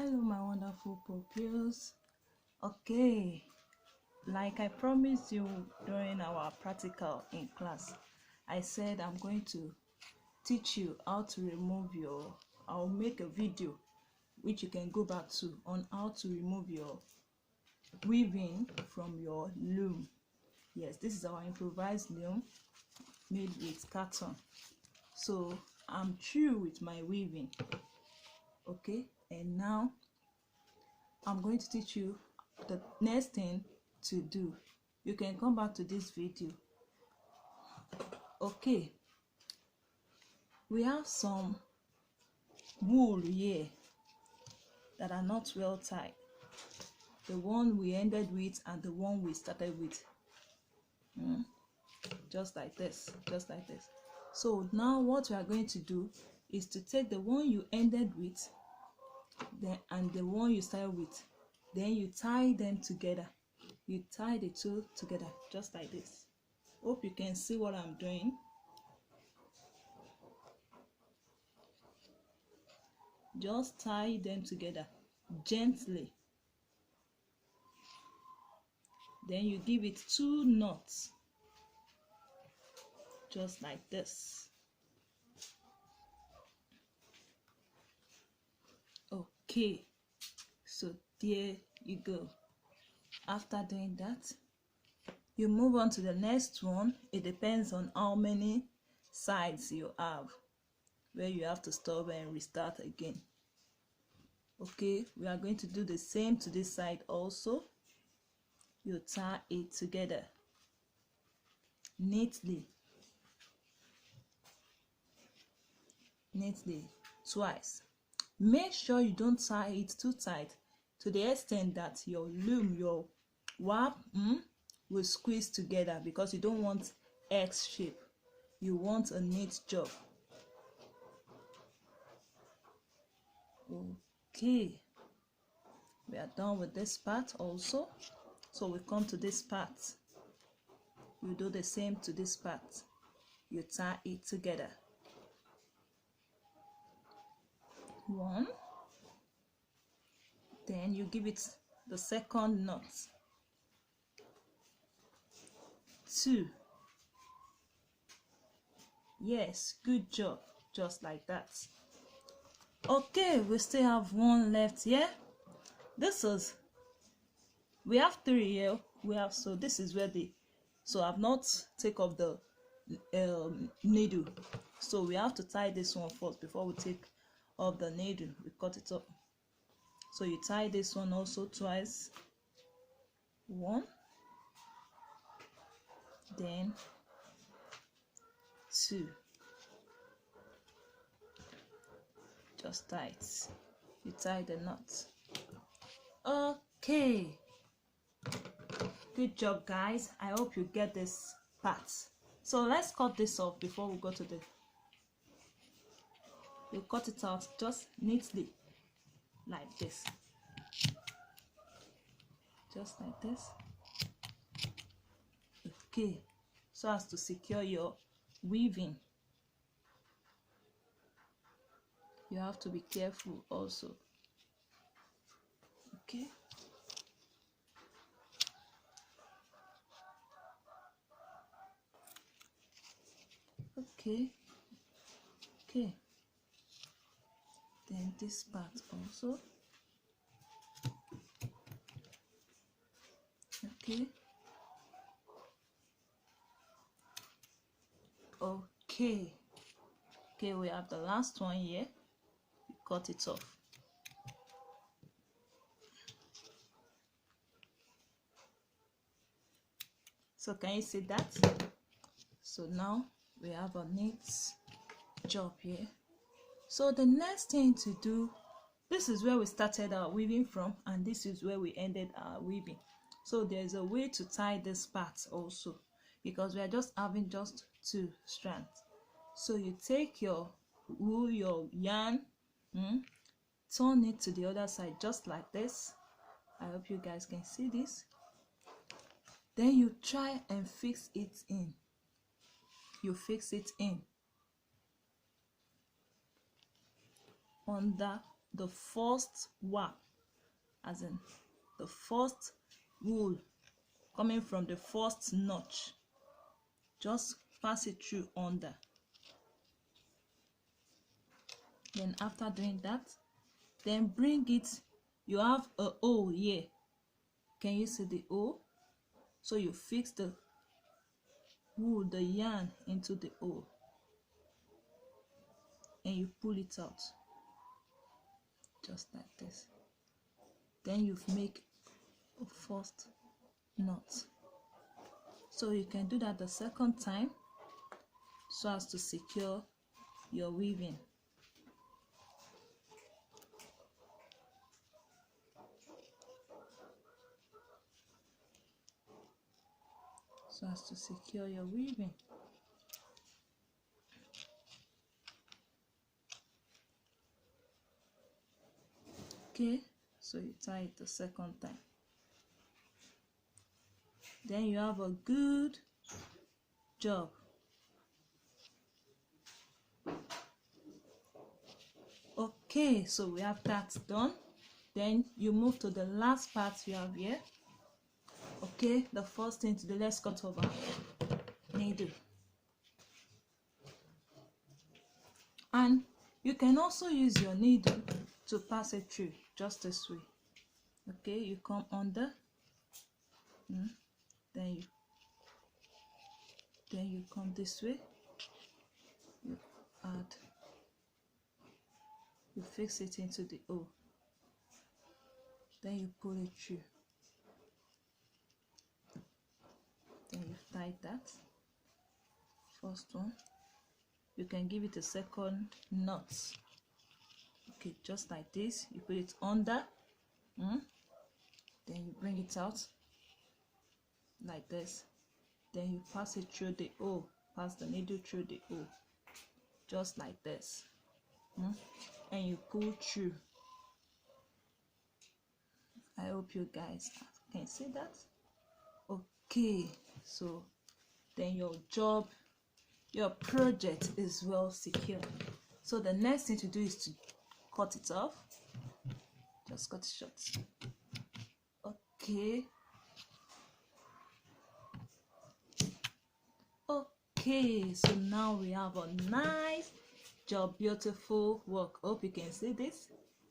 Hello my wonderful pupils. Okay, like I promised you during our practical in class, I said I'm going to teach you how to remove your I'll make a video which you can go back to on how to remove your weaving from your loom. Yes, this is our improvised loom made with carton. So I'm through with my weaving. Okay, and now I'm going to teach you the next thing to do. You can come back to this video. Okay, we have some wool here that are not well tied, the one we ended with and the one we started with. Just like this, just like this. So now what we are going to do is to take the one you ended with and the one you started with, then you tie them together. You tie the two together just like this. Hope you can see what I'm doing. Just tie them together gently. Then you give it 2 knots just like this. Okay, so there you go. After doing that, you move on to the next one. It depends on how many sides you have, where you have to stop and restart again. Okay, we are going to do the same to this side also. You tie it together neatly twice. Make sure you don't tie it too tight to the extent that your loom, your warp will squeeze together, because you don't want X shape. You want a neat job. Okay, we are done with this part also. So we come to this part. You do the same to this part. You tie it together. 1, then you give it the second knot. 2. Yes, good job, just like that. Okay, we still have one left here. We have 3 here. So this is where so I've not take off the needle, so we have to tie this one first before we take off the needle. We cut it up. So you tie this one also twice. 1, then 2. Just tie it. You tie the knot. Okay, good job guys. I hope you get this part. So let's cut this off before we go to you cut it out just neatly like this, just like this. Okay, so as to secure your weaving. You have to be careful also. Okay, okay, then this part also. Okay, we have the last one here. We cut it off. So can you see that? So now we have a neat job here. So the next thing to do, this is where we started our weaving from, and this is where we ended our weaving. So there's a way to tie this part also, because we are just having just 2 strands. So you take your wool, your yarn, turn it to the other side just like this. I hope you guys can see this. Then you try and fix it in. You fix it in under the first warp, as in the first wool coming from the first notch. Just pass it through under. Then after doing that, then bring it, you have a hole here. Can you see the hole? So you fix the wool, the yarn, into the hole and you pull it out just like this. Then you make a first knot. So you can do that the second time so as to secure your weaving. So as to secure your weaving. Okay, so you tie it the second time. Then you have a good job. Okay, so we have that done. Then you move to the last part you have here. Okay, the first thing to do, let's cut over needle. And you can also use your needle to pass it through just this way. Okay, you come under, then you come this way, you add, you fix it into the hole, then you pull it through, then you tie that first one. You can give it a second knot. Okay, just like this, you put it under, then you bring it out like this, then you pass it through the hole, pass the needle through the hole just like this, and you pull through. I hope you guys can see that. Okay, so then your job, your project is well secured. So the next thing to do is to cut it off. Just cut it short. Okay, so now we have a nice job, beautiful work. Hope you can see this.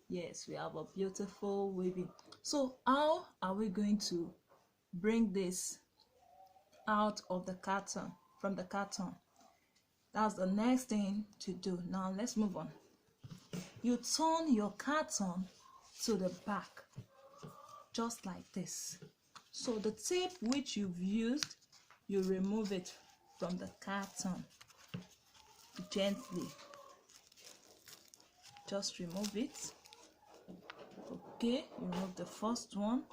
Yes, we have a beautiful weaving. So how are we going to bring this out of the carton, from the carton? That's the next thing to do. Now let's move on. You turn your carton to the back just like this. So the tape which you've used, you remove it from the carton gently. Just remove it. Okay, remove the first one,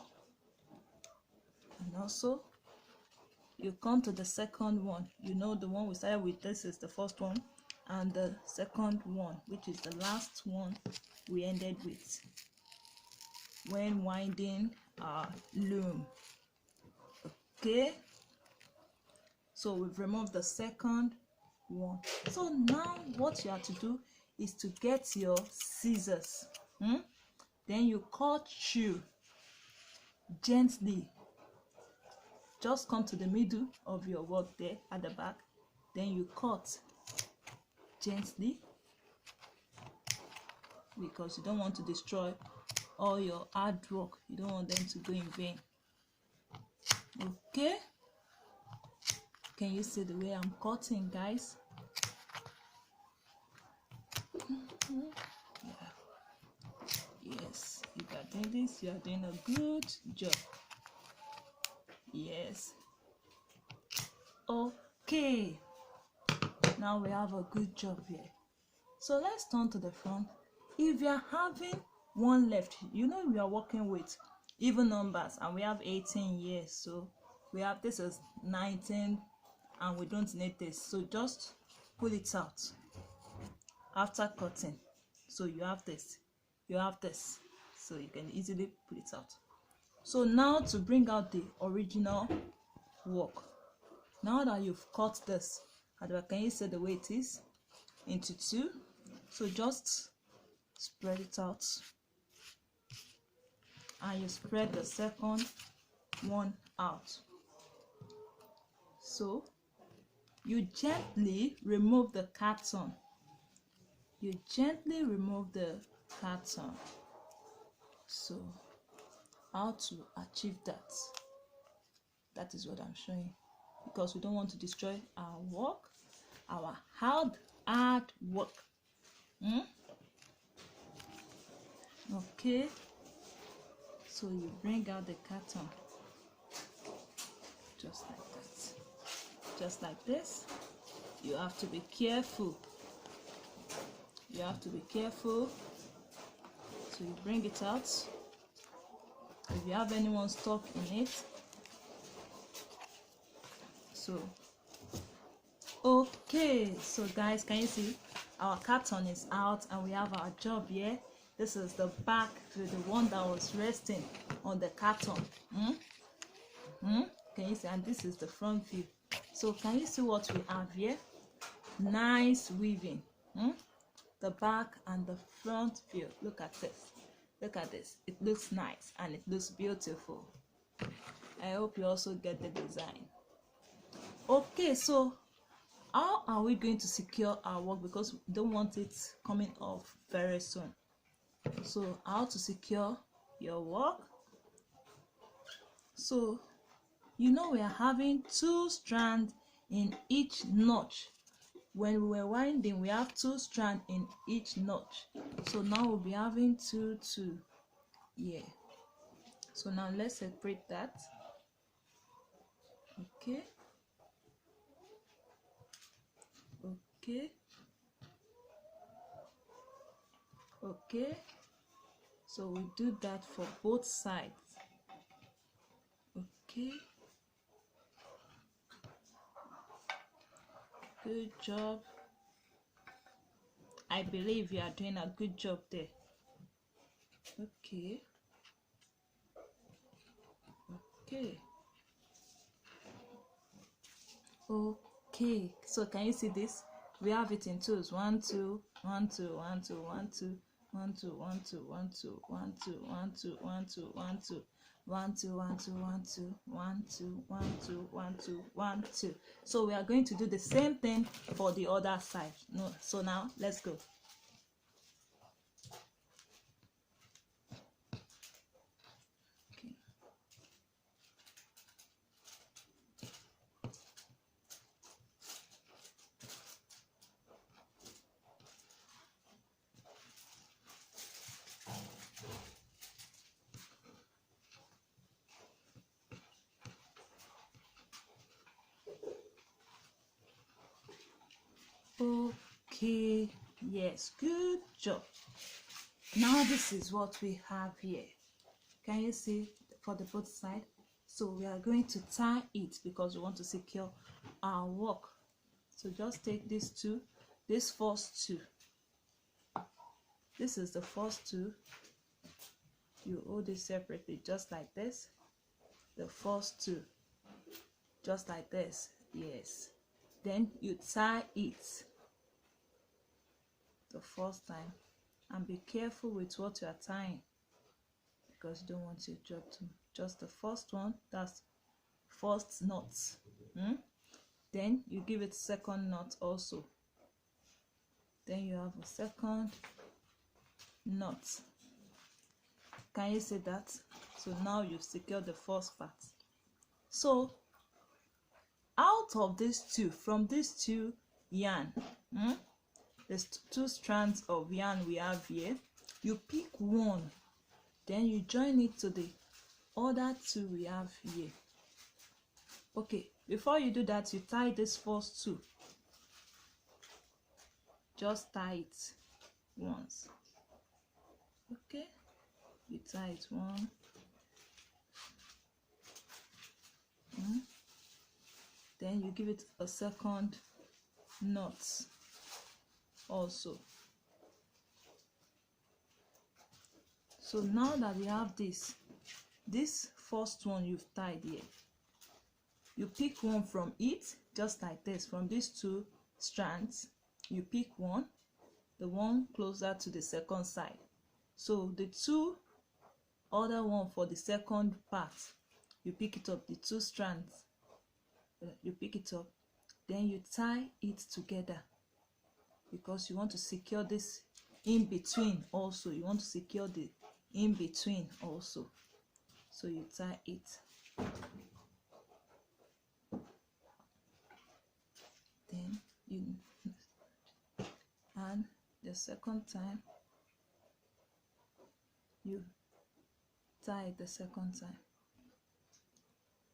and also you come to the second one. You know, the one we started with, this is the first one, and the second one, which is the last one we ended with when winding our loom. Okay, so we've removed the second one. So now what you have to do is to get your scissors, then you cut through gently. Just come to the middle of your work there at the back, then you cut gently, because you don't want to destroy all your hard work. You don't want them to go in vain. Okay, can you see the way I'm cutting, guys? Yeah. Yes, if you are doing this, you are doing a good job. Yes. Okay, now we have a good job here. So let's turn to the front. If you are having one left, you know we are working with even numbers, and we have 18 years, so we have, this is 19, and we don't need this, so just pull it out after cutting. So you have this, you have this, so you can easily pull it out. So now to bring out the original work, now that you've cut this, can you see the way it is into two? So just spread it out, and you spread the second one out. So you gently remove the carton. You gently remove the carton. So how to achieve that? That is what I'm showing, because we don't want to destroy our work, our hard work. Okay, so you bring out the carton just like that, just like this. You have to be careful. You have to be careful. So you bring it out. If you have anyone stuck in it, so okay, so guys, can you see our carton is out and we have our job here? This is the back to the one that was resting on the carton. Can you see? And this is the front view. So can you see what we have here? Nice weaving. The back and the front view. Look at this. Look at this. It looks nice and it looks beautiful. I hope you also get the design. Okay, so how are we going to secure our work, because we don't want it coming off very soon? So how to secure your work? So you know we are having 2 strands in each notch. When we were winding, we have 2 strands in each notch. So now we'll be having 2 here. So now let's separate that. Okay. Okay. Okay. So we do that for both sides. Okay. Good job. I believe you are doing a good job there. Okay. Okay. Okay. So can you see this? We have it in twos. 1 2 1 2 1 2 1 2 1 2 1 2 1 2 1 2 1 2 1 2 1 2 1 2 1 2 1 2 1 2 1 2 1 2 1 2. So we are going to do the same thing for the other side. No, so now let's go. Okay, yes, good job. Now this is what we have here. Can you see for the both side? So we are going to tie it because we want to secure our work. So just take these two, this first 2. This is the first 2. You hold it separately just like this. The first 2 just like this. Yes. Then you tie it the first time, and be careful with what you are tying, because you don't want your job to just the first one. That's first knot. Then you give it second knot also. Then you have a second knot. Can you see that? So now you've secured the first part. So out of these 2, from these 2 yarn, there's 2 strands of yarn we have here. You pick one, then you join it to the other 2 we have here. Okay, before you do that, you tie this first 2. Just tie it once. Okay, you tie it 1. Then you give it a second knot also. So now that you have this first one you've tied here, you pick one from it just like this. From these 2 strands you pick one, the one closer to the second side. So the two other one for the second part, you pick it up, the two strands, you pick it up, then you tie it together, because you want to secure this in between also. You want to secure the in between also. So you tie it, then you, and the second time you tie it the second time,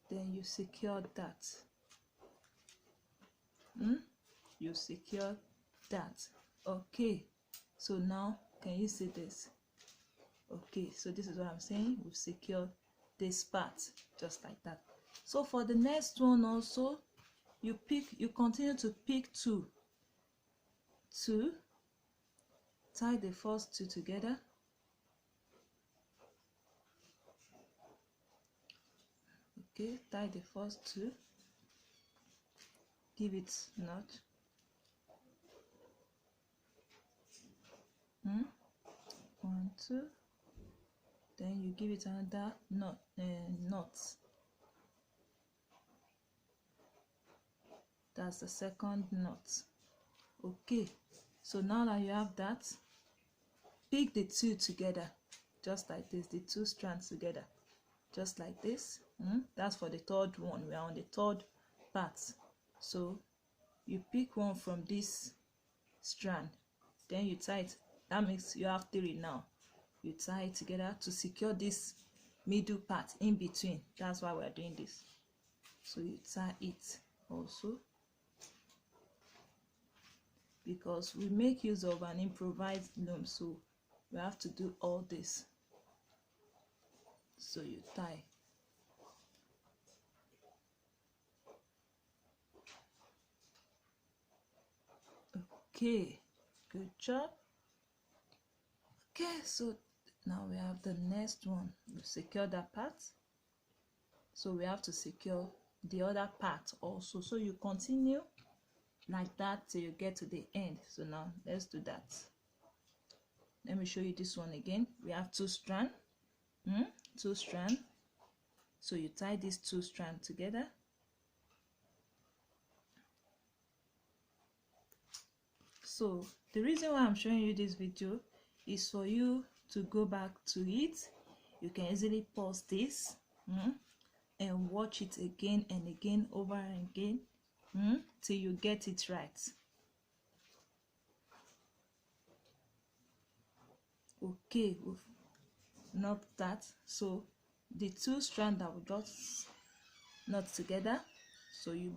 then you secure that. You secure that. Okay, so now can you see this? Okay, so this is what I'm saying. We've secured this part just like that. So for the next one also, you continue to pick two, tie the first two together, okay, tie the first two, give it knot, 1, 2, then you give it another knot, that's the second knot. Okay, so now that you have that, pick the two together just like this, the two strands together just like this. That's for the third one. We are on the third part, so you pick one from this strand, then you tie it. That makes you have 3 now. You tie it together to secure this middle part in between. That's why we're doing this. So you tie it also, because we make use of an improvised loom, so we have to do all this. So you tie. Okay, good job. Okay, so now we have the next one. We've secured that part, so we have to secure the other part also. So you continue like that till you get to the end. So now let's do that. Let me show you this one again. We have 2 strands, 2 strands. So you tie these 2 strands together. So the reason why I'm showing you this video is for you to go back to it. You can easily pause this and watch it again and again, over and again, till you get it right. Okay, we've knocked that. So the 2 strands that we just knot together, so you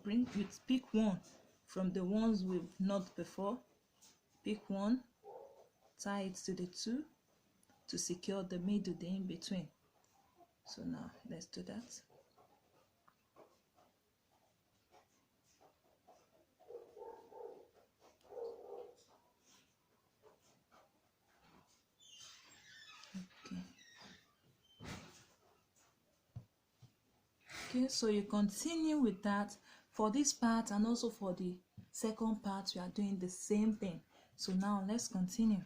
pick one from the ones we've knot before, pick one, tie it to the 2 to secure the middle, the in between. So now let's do that. Okay, so you continue with that for this part, and also for the second part you are doing the same thing. So now let's continue.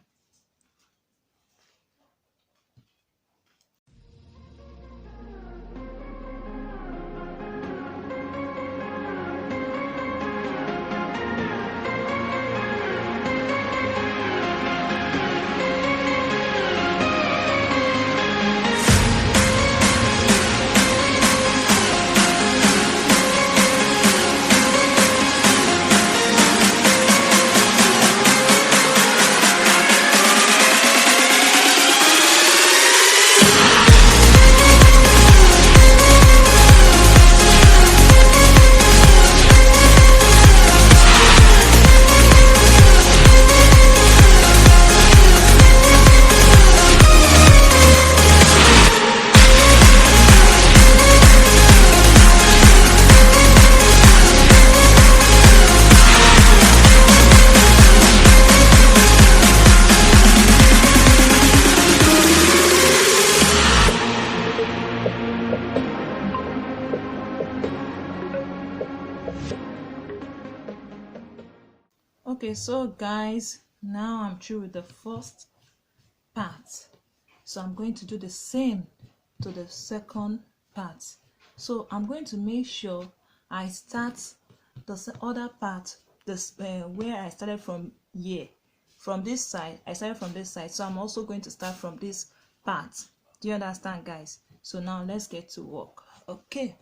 Okay, so guys, Now I'm through with the first part, so I'm going to do the same to the second part. So I'm going to make sure I start the other part this where I started from here. From this side, I started from this side, so I'm also going to start from this part. Do you understand, guys? So now let's get to work. Okay.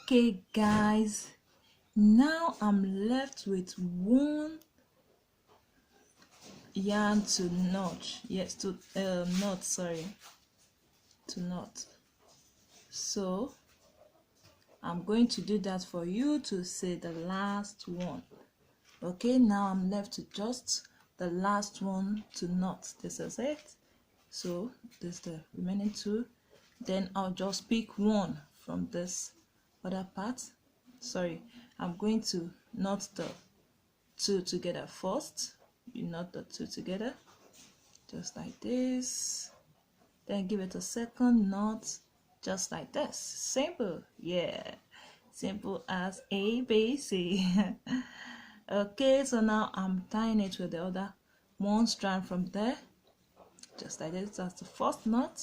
Okay, guys, now I'm left with one yarn to notch. Yes, to knot, sorry, to knot. So I'm going to do that for you to say the last one. Okay, now I'm left to just the last one to knot. This is it. So this is the remaining two. Then I'll just pick one from this other part. Sorry, I'm going to knot the two together first. You knot the two together just like this, then give it a second knot just like this. Simple. Yeah, simple as ABC. Okay, so now I'm tying it with the other one strand from there just like this. That's the first knot,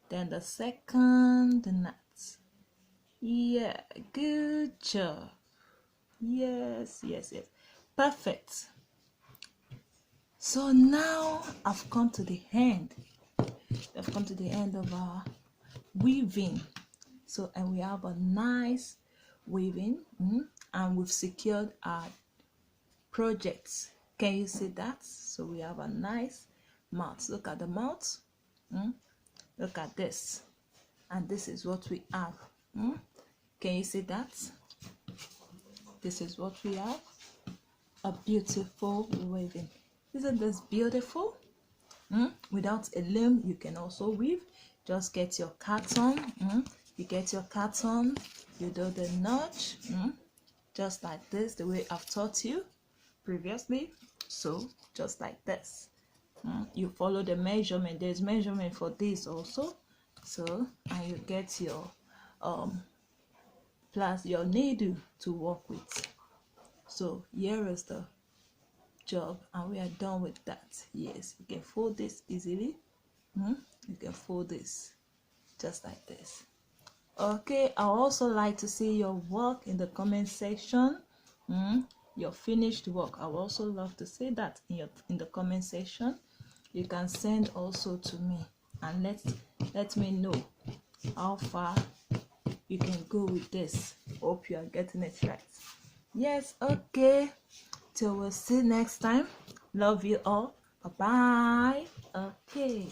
then the second knot. Yeah, good job. Yes, yes, yes, perfect. So now I've come to the end. I've come to the end of our weaving. So, and we have a nice weaving, and we've secured our projects. Can you see that? So we have a nice mouth. Look at the mouth. Look at this, and this is what we have. Can you see that? This is what we have. A beautiful weaving. Isn't this beautiful? Without a loom, you can also weave. Just get your carton. You get your carton, you do the notch, just like this, the way I've taught you previously. So just like this, you follow the measurement. There's measurement for this also. So, and you get your plus your needle to work with. So here is the job, and we are done with that. Yes, you can fold this easily. You can fold this just like this. Okay, I also like to see your work in the comment section. Your finished work, I would also love to see that in the comment section. You can send also to me and let me know how far you can go with this. Hope you are getting it right. Yes, okay, till we'll see next time. Love you all. Bye bye. Okay.